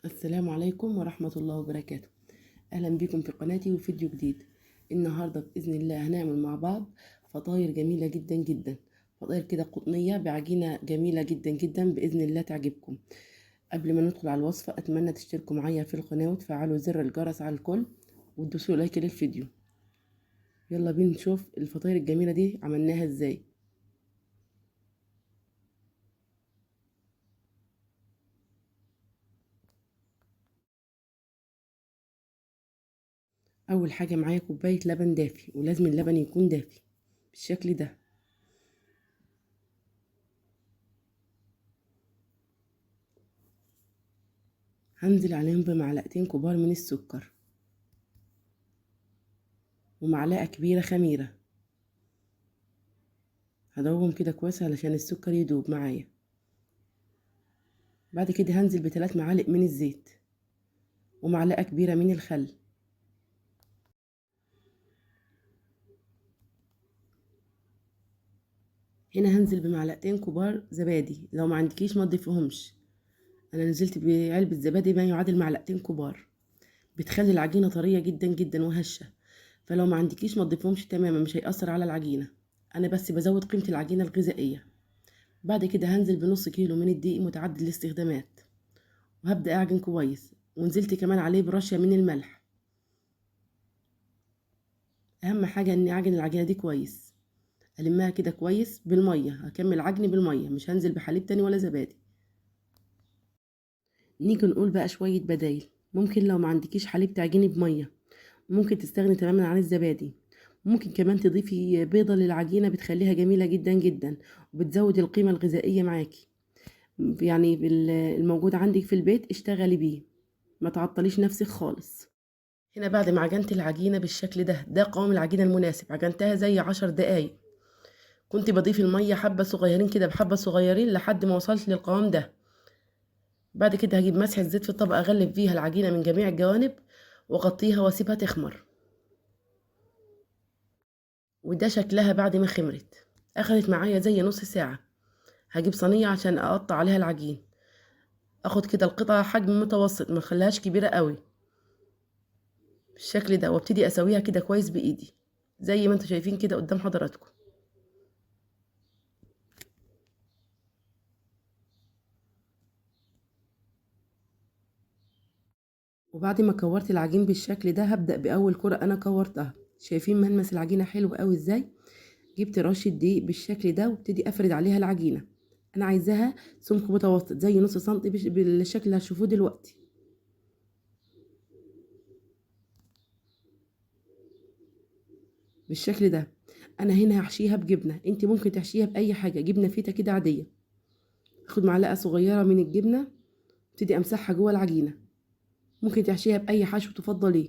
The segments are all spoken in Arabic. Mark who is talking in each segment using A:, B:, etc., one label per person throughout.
A: السلام عليكم ورحمة الله وبركاته. أهلا بكم في قناتي وفيديو جديد. النهاردة بإذن الله هنعمل مع بعض فطاير جميلة جدا جدا، فطاير كده قطنية بعجينة جميلة جدا جدا، بإذن الله تعجبكم. قبل ما ندخل على الوصفة أتمنى تشتركوا معايا في القناة وتفعلوا زر الجرس على الكل وتدوسوا لايك للفيديو. يلا بينا نشوف الفطاير الجميلة دي عملناها ازاي. أول حاجة معايا كوباية لبن دافي، ولازم اللبن يكون دافي بالشكل ده. هنزل عليهم بمعلقتين كبار من السكر ومعلقة كبيرة خميرة. هضربهم كده كويس علشان السكر يدوب معايا. بعد كده هنزل ب3 معالق من الزيت ومعلقة كبيرة من الخل. هنا هنزل بمعلقتين كبار زبادي، لو ما عندكيش ما تضيفيهمش. انا نزلت بعلبة زبادي ما يعادل معلقتين كبار، بتخلي العجينة طرية جدا جدا وهشة. فلو ما عندكيش ما تضيفهمش تماما، مش هيأثر على العجينة. انا بس بزود قيمة العجينة الغذائية. بعد كده هنزل بنص كيلو من الدقيق متعدد الاستخدامات، وهبدأ اعجن كويس، ونزلت كمان عليه برشة من الملح. اهم حاجة اني اعجن العجينة دي كويس، المها كده كويس بالمية. هكمل عجن بالمية، مش هنزل بحليب تاني ولا زبادي. نيجي نقول بقى شوية بدايل. ممكن لو ما عندكيش حليب تعجني بمية، ممكن تستغني تماما عن الزبادي. ممكن كمان تضيفي بيضة للعجينة، بتخليها جميلة جدا جدا وبتزود القيمة الغذائية معاكي. يعني الموجود عندك في البيت اشتغلي بيه، ما تعطليش نفسك خالص. هنا بعد ما عجنت العجينة بالشكل ده قوام العجينة المناسب. عجنتها زي 10 دقايق. كنت بضيف المية حبة صغيرين كده بحبة صغيرين لحد ما وصلت للقوام ده. بعد كده هجيب مسحة زيت في الطبق، اغلب فيها العجينة من جميع الجوانب واغطيها واسيبها تخمر. وده شكلها بعد ما خمرت. اخدت معايا زي نص ساعة. هجيب صينية عشان اقطع عليها العجين. اخد كده القطعة حجم متوسط، ما خليهاش كبيرة قوي بالشكل ده، وابتدي اسويها كده كويس بايدي زي ما انتوا شايفين كده قدام حضراتكم. وبعد ما كورت العجين بالشكل ده هبدأ بأول كرة أنا كورتها. شايفين ملمس العجينة حلو قوي ازاي؟ جبت رشة دقيق بالشكل ده وابتدي أفرد عليها العجينة. أنا عايزاها سمك متوسط زي نص سنتي بالشكل اللي هتشوفوه دلوقتي بالشكل ده. أنا هنا هحشيها بجبنة، انت ممكن تحشيها بأي حاجة، جبنة فيتا كده عادية. اخد معلقة صغيرة من الجبنة، ابتدي أمسحها جوه العجينة. ممكن تحشيها بأي حشو تفضليه،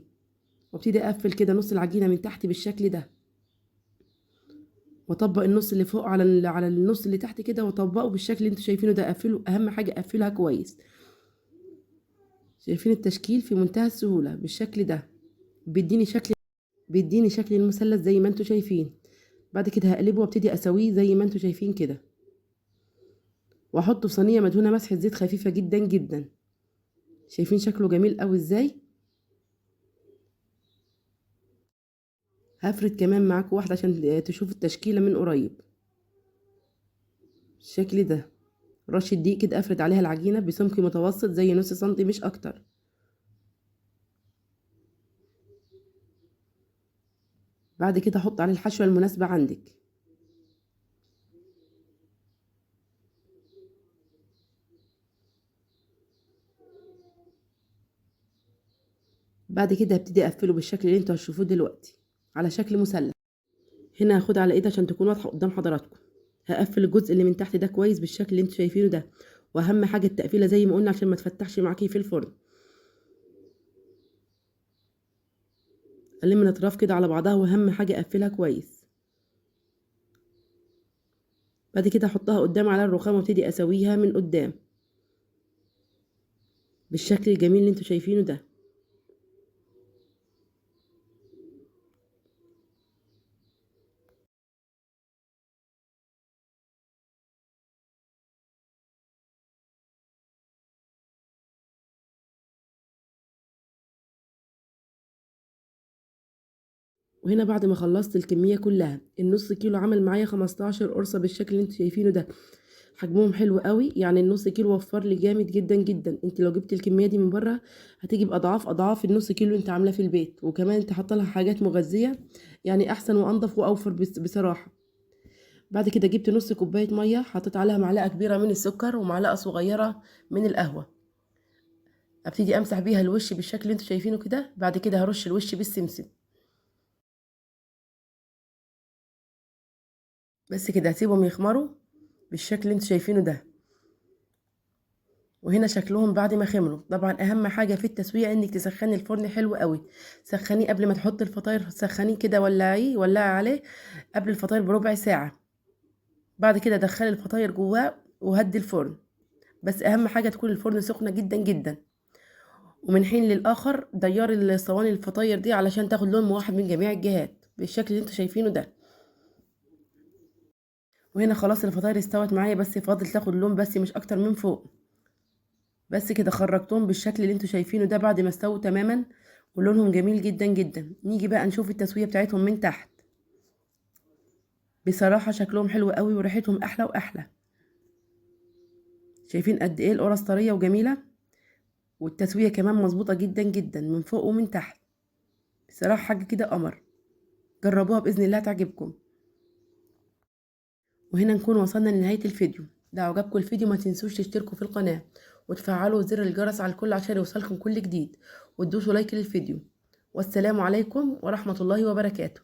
A: وابتدي أقفل كده نص العجينة من تحت بالشكل ده، واطبق النص اللي فوق على النص اللي تحت كده، واطبقه بالشكل اللي انتوا شايفينه ده. اقفله، اهم حاجه اقفلها كويس. شايفين التشكيل في منتهى السهوله بالشكل ده. بيديني شكل بيديني شكل المثلث زي ما انتوا شايفين. بعد كده هقلبه وابتدي اسويه زي ما انتوا شايفين كده، واحطه في صينيه مدهونه مسحه زيت خفيفه جدا جدا. شايفين شكله جميل قوي ازاي؟ هفرد كمان معاكم واحده عشان تشوفوا التشكيله من قريب بالشكل ده. رشه دقيق كده افرد عليها العجينه بسمك متوسط زي نص سنتي مش اكتر. بعد كده احط عليه الحشوه المناسبه عندك. بعد كده هبتدي اقفله بالشكل اللي انتوا هتشوفوه دلوقتي على شكل مثلث. هنا هاخد على ايدي عشان تكون واضحه قدام حضراتكم. هقفل الجزء اللي من تحت ده كويس بالشكل اللي انتوا شايفينه ده. واهم حاجه التقفيله زي ما قلنا عشان ما تفتحش معاكي في الفرن. الم الاطراف كده على بعضها، واهم حاجه اقفلها كويس. بعد كده احطها قدام على الرخام وابتدي اسويها من قدام بالشكل الجميل اللي انتوا شايفينه ده. وهنا بعد ما خلصت الكمية كلها، النص كيلو عمل معايا 15 قرصة بالشكل اللي انتوا شايفينه ده. حجمهم حلو قوي، يعني النص كيلو وفر لي جامد جدا جدا. انت لو جبت الكمية دي من بره هتيجي باضعاف اضعاف النص كيلو انت عاملاه في البيت، وكمان انت حاطه لها حاجات مغذية، يعني احسن وانضف واوفر بصراحة. بعد كده جبت نص كوباية مية، حطيت عليها معلقة كبيرة من السكر ومعلقة صغيرة من القهوة. ابتدي امسح بيها الوش بالشكل اللي انتوا شايفينه كده. بعد كده هرش الوش بالسمسم. بس كده هسيبهم يخمروا بالشكل اللي انتوا شايفينه ده. وهنا شكلهم بعد ما خمروا. طبعا اهم حاجه في التسويه انك تسخني الفرن حلو قوي. سخنيه قبل ما تحطي الفطاير، سخنيه كده، ولعي عليه قبل الفطاير بربع ساعه. بعد كده دخلي الفطاير جواه وهدي الفرن. بس اهم حاجه تكون الفرن سخنه جدا جدا. ومن حين للاخر ديري الصواني الفطاير دي علشان تاخد لون واحد من جميع الجهات بالشكل اللي انتوا شايفينه ده. وهنا خلاص الفطاير استوت معايا، بس فاضل تاخد لون بس مش اكتر من فوق. بس كده خرجتهم بالشكل اللي انتوا شايفينه ده بعد ما استووا تماما ولونهم جميل جدا جدا. نيجي بقى نشوف التسوية بتاعتهم من تحت. بصراحة شكلهم حلو قوي وريحتهم احلى واحلى. شايفين قد ايه القرص طرية وجميلة، والتسوية كمان مظبوطة جدا جدا من فوق ومن تحت. بصراحة حاجة كده قمر. جربوها بإذن الله تعجبكم. وهنا نكون وصلنا لنهاية الفيديو. لو عجبكم الفيديو ما تنسوش تشتركوا في القناة وتفعلوا زر الجرس على الكل عشان يوصلكم كل جديد، وتدوسوا لايك للفيديو. والسلام عليكم ورحمة الله وبركاته.